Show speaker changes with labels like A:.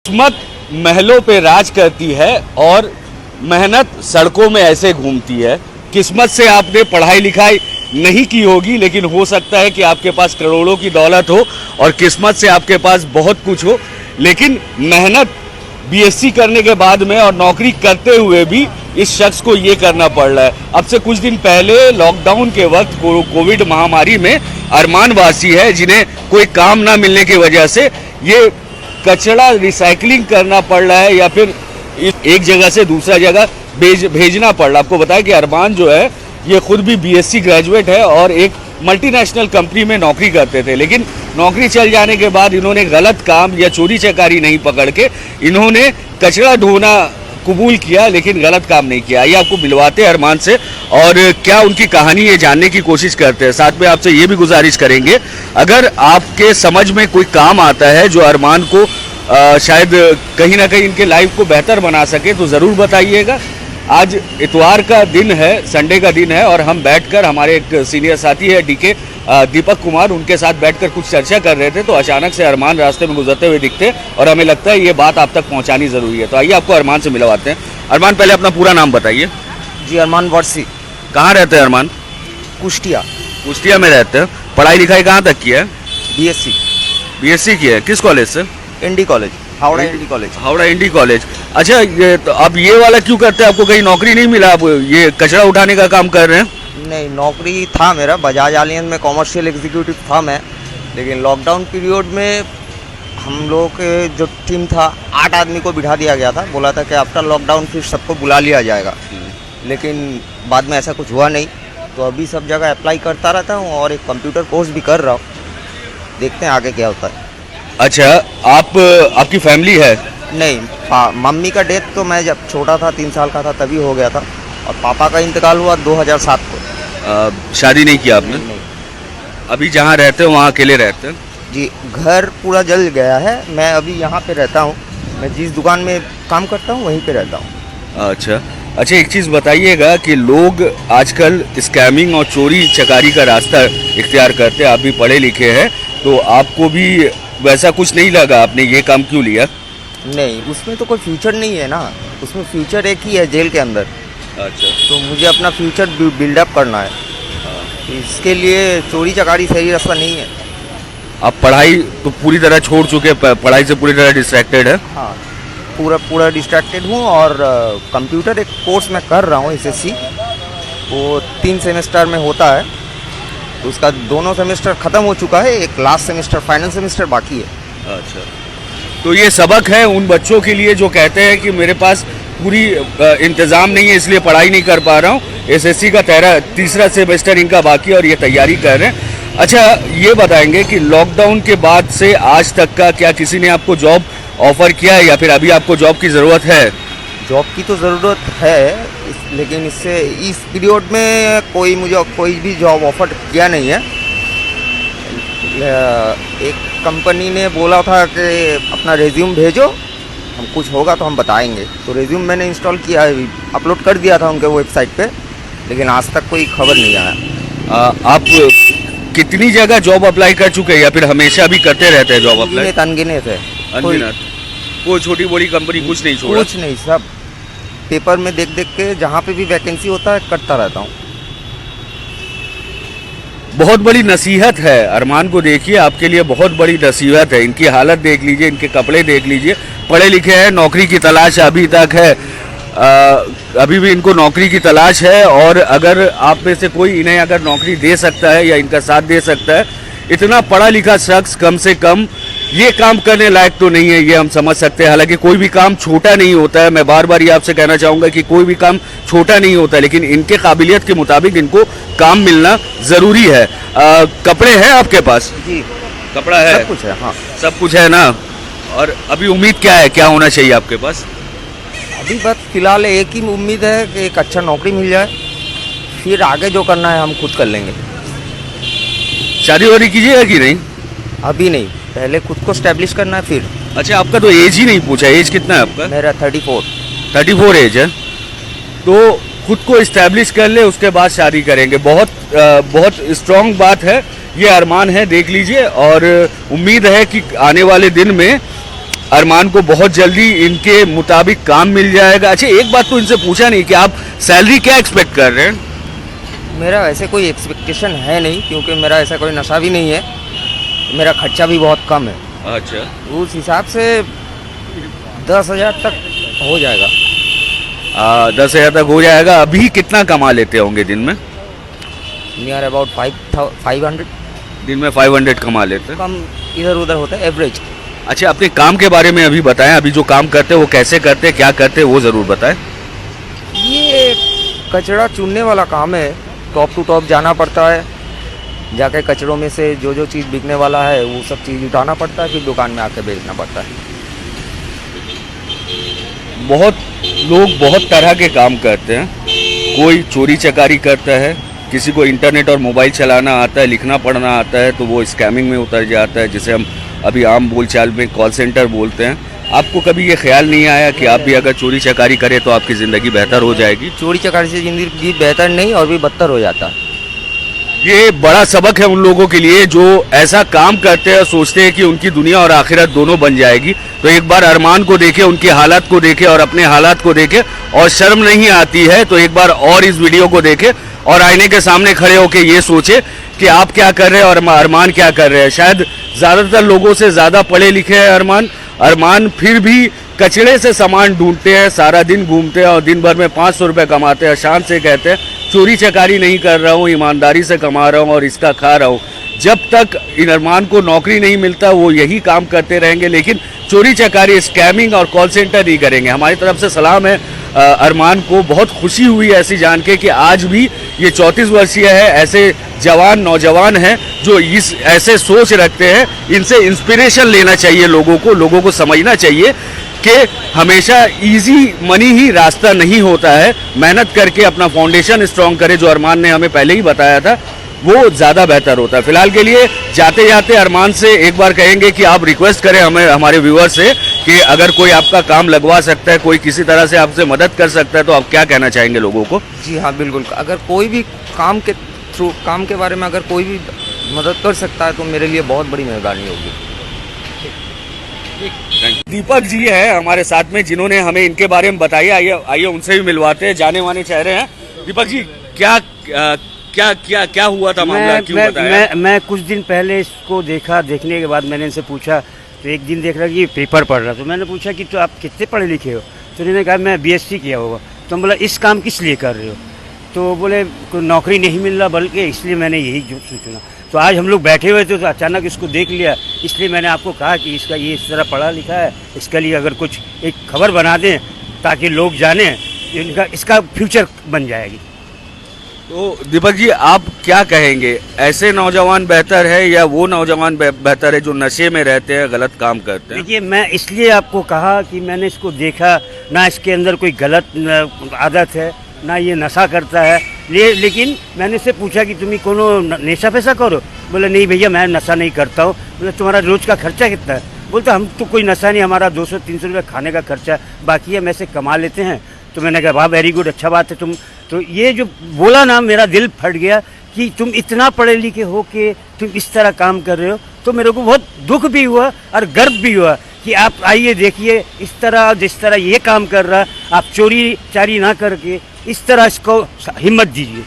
A: किस्मत महलों पे राज करती है और मेहनत सड़कों में ऐसे घूमती है। किस्मत से आपने पढ़ाई लिखाई नहीं की होगी, लेकिन हो सकता है कि आपके पास करोड़ों की दौलत हो और किस्मत से आपके पास बहुत कुछ हो, लेकिन मेहनत बीएससी करने के बाद में और नौकरी करते हुए भी इस शख्स को ये करना पड़ रहा है। अब से कुछ दिन पहले लॉकडाउन के वक्त कोविड महामारी में अरमान वासी है जिन्हें कोई काम ना मिलने की वजह से ये कचरा रिसाइकलिंग करना पड़ रहा है या फिर एक जगह से दूसरा जगह भेजना पड़ रहा है। आपको बताया कि अरमान जो है ये खुद भी बीएससी ग्रेजुएट है और एक मल्टीनेशनल कंपनी में नौकरी करते थे, लेकिन नौकरी चल जाने के बाद इन्होंने गलत काम या चोरी चकारी नहीं पकड़ के इन्होंने कचरा ढोना कबूल किया, लेकिन गलत काम नहीं किया। आइए आपको मिलवाते हैं अरमान से और क्या उनकी कहानी ये जानने की कोशिश करते हैं। साथ में आपसे ये भी गुजारिश करेंगे, अगर आपके समझ में कोई काम आता है जो अरमान को शायद कहीं ना कहीं इनके लाइफ को बेहतर बना सके तो ज़रूर बताइएगा। आज इतवार का दिन है, संडे का दिन है और हम बैठकर, हमारे एक सीनियर साथी है डीके दीपक कुमार, उनके साथ बैठकर कुछ चर्चा कर रहे थे तो अचानक से अरमान रास्ते में गुजरते हुए दिखते और हमें लगता है ये बात आप तक पहुंचानी ज़रूरी है। तो आइए आपको अरमान से मिलवाते हैं। अरमान, पहले अपना पूरा नाम बताइए।
B: जी, अरमान वर्सी।
A: कहाँ रहते हैं अरमान?
B: कुष्टिया।
A: कुष्टिया में रहते हैं। पढ़ाई लिखाई कहाँ तक की है? बीएससी की है। किस कॉलेज से?
B: इंडी कॉलेज, हावड़ा इंडी कॉलेज।
A: हावड़ा इंडी कॉलेज। अच्छा, ये तो अब ये वाला क्यों करते हैं? आपको कहीं नौकरी नहीं मिला? आप ये कचरा उठाने का काम कर रहे हैं?
B: नहीं, नौकरी था मेरा बजाज आलियन में, कॉमर्शियल एग्जीक्यूटिव था मैं, लेकिन लॉकडाउन पीरियड में हम लोग के जो टीम था 8 आदमी को बिठा दिया गया था। बोला था कि आफ्टर लॉकडाउन फिर सबको बुला लिया जाएगा, लेकिन बाद में ऐसा कुछ हुआ नहीं। तो अभी सब जगह अप्लाई करता रहता हूँ और एक कंप्यूटर कोर्स भी कर रहा हूँ। देखते हैं आगे क्या होता है।
A: अच्छा, आपकी फैमिली है?
B: नहीं, मम्मी का डेथ तो मैं जब छोटा था, 3 साल का था तभी हो गया था, और पापा का इंतकाल हुआ 2007 को।
A: शादी नहीं किया आपने?
B: नहीं।
A: अभी जहाँ रहते हो वहाँ अकेले रहते हैं?
B: जी, घर पूरा जल गया है। मैं अभी यहाँ पे रहता हूँ, मैं जिस दुकान में काम करता हूँ वहीं पे रहता हूँ।
A: अच्छा, एक चीज़ बताइएगा कि लोग आजकल स्कैमिंग और चोरी चकारी का रास्ता इख्तियार करते हैं। आप भी पढ़े लिखे हैं तो आपको भी वैसा कुछ नहीं लगा? आपने ये काम क्यों लिया?
B: नहीं, उसमें तो कोई फ्यूचर नहीं है ना, उसमें फ्यूचर एक ही है, जेल के अंदर।
A: अच्छा,
B: तो मुझे अपना फ्यूचर बिल्डअप करना है, तो इसके लिए चोरी चकारी सही रास्ता नहीं है।
A: आप पढ़ाई तो पूरी तरह छोड़ चुके, पढ़ाई से पूरी तरह डिस्ट्रैक्टेड है?
B: हाँ, पूरा डिस्ट्रैक्टेड हूँ। और कंप्यूटर एक कोर्स मैं कर रहा हूँ, एसएससी, वो 3 सेमेस्टर में होता है, तो उसका 2 सेमेस्टर ख़त्म हो चुका है, एक लास्ट सेमेस्टर, फाइनल सेमेस्टर बाकी है।
A: अच्छा, तो ये सबक है उन बच्चों के लिए जो कहते हैं कि मेरे पास पूरी इंतज़ाम नहीं है इसलिए पढ़ाई नहीं कर पा रहा हूँ। एसएससी का 3रा सेमेस्टर इनका बाकी है और ये तैयारी कर रहे हैं। अच्छा, ये बताएंगे कि लॉकडाउन के बाद से आज तक का क्या किसी ने आपको जॉब ऑफ़र किया है या फिर अभी आपको जॉब की ज़रूरत है?
B: जॉब की तो ज़रूरत है, लेकिन इस पीरियड में मुझे कोई भी जॉब ऑफर किया नहीं है। एक कंपनी ने बोला था कि अपना रेज्यूम भेजो, हम कुछ होगा तो हम बताएंगे। तो रेज्यूम मैंने इंस्टॉल किया है, अपलोड कर दिया था उनके वेबसाइट पे, लेकिन आज तक कोई खबर नहीं आया।
A: आप कितनी जगह जॉब अप्लाई कर चुके हैं या फिर हमेशा भी करते रहते हैं जॉब अप्लाई?
B: अनगिनत है।
A: कोई छोटी बड़ी कंपनी कुछ नहीं छोड़ा?
B: कुछ नहीं, सब पेपर में देख के जहाँ पे भी वैकेंसी होता है करता रहता हूँ।
A: बहुत बड़ी नसीहत है अरमान को, देखिए आपके लिए बहुत बड़ी नसीहत है। इनकी हालत देख लीजिए, इनके कपड़े देख लीजिए, पढ़े लिखे हैं, नौकरी की तलाश अभी तक है, अभी भी इनको नौकरी की तलाश है। और अगर आप में से कोई इन्हें अगर नौकरी दे सकता है या इनका साथ दे सकता है, इतना पढ़ा लिखा शख्स कम से कम ये काम करने लायक तो नहीं है, ये हम समझ सकते हैं। हालांकि कोई भी काम छोटा नहीं होता है, मैं बार बार ये आपसे कहना चाहूँगा कि कोई भी काम छोटा नहीं होता है, लेकिन इनके काबिलियत के मुताबिक इनको काम मिलना ज़रूरी है। कपड़े हैं आपके पास?
B: जी,
A: कपड़ा है,
B: सब कुछ है। हाँ,
A: सब कुछ है ना। और अभी उम्मीद क्या है, क्या होना चाहिए आपके पास?
B: अभी बस फिलहाल एक ही उम्मीद है कि एक अच्छा नौकरी मिल जाए, फिर आगे जो करना है हम खुद कर लेंगे।
A: शादी वादी कीजिएगा कि नहीं?
B: अभी नहीं, पहले खुद को स्टैब्लिश करना है फिर।
A: अच्छा, आपका तो एज ही नहीं पूछा, एज कितना है आपका?
B: मेरा 34।
A: 34 एज है, तो खुद को इस्टेब्लिश कर ले, उसके बाद शादी करेंगे। बहुत स्ट्रॉन्ग बात है, ये अरमान है, देख लीजिए। और उम्मीद है कि आने वाले दिन में अरमान को बहुत जल्दी इनके मुताबिक काम मिल जाएगा। अच्छा, एक बात तो इनसे पूछा नहीं कि आप सैलरी क्या एक्सपेक्ट कर रहे हैं?
B: मेरा ऐसे कोई एक्सपेक्टेशन है नहीं, क्योंकि मेरा ऐसा कोई नशा भी नहीं है, मेरा खर्चा भी बहुत कम है।
A: अच्छा,
B: उस हिसाब से 10,000 तक हो जाएगा।
A: 10,000 तक हो जाएगा। अभी कितना कमा लेते होंगे दिन में?
B: Near about 500।
A: दिन में 500 कमा लेते हैं।
B: कम इधर उधर होता है, एवरेज।
A: अच्छा, अपने काम के बारे में अभी बताएं, अभी जो काम करते हैं वो कैसे करते हैं, क्या करते हैं, वो ज़रूर बताएं।
B: ये कचरा चुनने वाला काम है, टॉप टू टॉप जाना पड़ता है, जाके कचरों में से जो जो चीज़ बिकने वाला है वो सब चीज़ उठाना पड़ता है, फिर दुकान में आके बेचना पड़ता है।
A: बहुत लोग बहुत तरह के काम करते हैं। कोई चोरी चकारी करता है, किसी को इंटरनेट और मोबाइल चलाना आता है, लिखना पढ़ना आता है, तो वो स्कैमिंग में उतर जाता है, जिसे हम अभी आम बोलचाल में कॉल सेंटर बोलते हैं। आपको कभी ये ख्याल नहीं आया कि आप भी अगर चोरी चकारी करें तो आपकी ज़िंदगी बेहतर हो जाएगी?
B: चोरी चकारी से ज़िंदगी बेहतर नहीं और भी बदतर हो जाता है।
A: ये बड़ा सबक है उन लोगों के लिए जो ऐसा काम करते हैं, सोचते हैं कि उनकी दुनिया और आखिरत दोनों बन जाएगी। तो एक बार अरमान को देखें, उनकी हालात को देखें और अपने हालात को देखें, और शर्म नहीं आती है तो एक बार और इस वीडियो को देखें और आईने के सामने खड़े होकर ये सोचे कि आप क्या कर रहे हैं और अरमान क्या कर रहे हैं। शायद ज़्यादातर लोगों से ज़्यादा पढ़े लिखे हैं अरमान फिर भी कचड़े से सामान ढूंढते हैं, सारा दिन घूमते हैं और दिन भर में 500 रुपये कमाते हैं। शान से कहते हैं चोरी चकारी नहीं कर रहा हूँ, ईमानदारी से कमा रहा हूँ और इसका खा रहा हूँ। जब तक इन अरमान को नौकरी नहीं मिलता वो यही काम करते रहेंगे, लेकिन चोरी चकारी, स्कैमिंग और कॉल सेंटर नहीं करेंगे। हमारी तरफ से सलाम है अरमान को। बहुत खुशी हुई ऐसी जान के कि आज भी ये 34 वर्षीय है, ऐसे जवान नौजवान हैं जो इस ऐसे सोच रखते हैं। इनसे इंस्पिरेशन लेना चाहिए लोगों को समझना चाहिए कि हमेशा इजी मनी ही रास्ता नहीं होता है। मेहनत करके अपना फाउंडेशन स्ट्रांग करें, जो अरमान ने हमें पहले ही बताया था, वो ज़्यादा बेहतर होता है। फिलहाल के लिए जाते जाते अरमान से एक बार कहेंगे कि आप रिक्वेस्ट करें हमारे व्यूअर से कि अगर कोई आपका काम लगवा सकता है, कोई किसी तरह से आपसे मदद कर सकता है, तो आप क्या कहना चाहेंगे लोगों को?
B: जी हाँ, बिल्कुल। अगर कोई भी काम के थ्रू, काम के बारे में अगर कोई भी मदद कर सकता है तो मेरे लिए बहुत बड़ी मेहरबानी होगी।
A: दीपक जी है हमारे साथ में, जिन्होंने हमें इनके बारे में बताया। आइए उनसे भी मिलवाते हैं, जाने माने चेहरे हैं। दीपक जी, क्या हुआ था मामला, क्यों बताया?
C: मैं कुछ दिन पहले इसको देखने के बाद मैंने इनसे पूछा, तो एक दिन देख रहा कि पेपर पढ़ रहा, तो मैंने पूछा कि तो आप कितने पढ़े लिखे हो? तो उन्होंने कहा मैं BSc किया होगा। तो बोला इस काम किस लिए कर रहे हो? तो बोले कोई नौकरी नहीं मिल रहा, बल्कि इसलिए मैंने यही चुना। तो आज हम लोग बैठे हुए थे तो अचानक इसको देख लिया, इसलिए मैंने आपको कहा कि इसका ये इस तरह पढ़ा लिखा है, इसके लिए अगर कुछ एक खबर बना दें ताकि लोग जानें, इसका फ्यूचर बन जाएगी।
A: तो दीपक जी, आप क्या कहेंगे, ऐसे नौजवान बेहतर है या वो नौजवान बेहतर है जो नशे में रहते हैं, गलत काम करते हैं?
C: देखिए, मैं इसलिए आपको कहा कि मैंने इसको देखा, ना इसके अंदर कोई गलत आदत है, ना ये नशा करता है। लेकिन मैंने इससे पूछा कि तुम्हें कोनो नशा पैसा करो? बोले नहीं भैया, मैं नशा नहीं करता हूँ। बोले तुम्हारा रोज़ का खर्चा कितना है? बोलते हम तो कोई नशा नहीं, हमारा 200-300 रुपये खाने का खर्चा, बाकी हम ऐसे कमा लेते हैं। तो मैंने कहा वाह, वेरी गुड, अच्छा बात है। तुम तो ये जो बोला ना, मेरा दिल फट गया कि तुम इतना पढ़े लिखे हो कि तुम इस तरह काम कर रहे हो। तो मेरे को बहुत दुख भी हुआ और गर्व भी हुआ कि आप आइए देखिए, इस तरह जिस तरह ये काम कर रहा है, आप चोरी चारी ना करके इस तरह इसको हिम्मत दीजिए।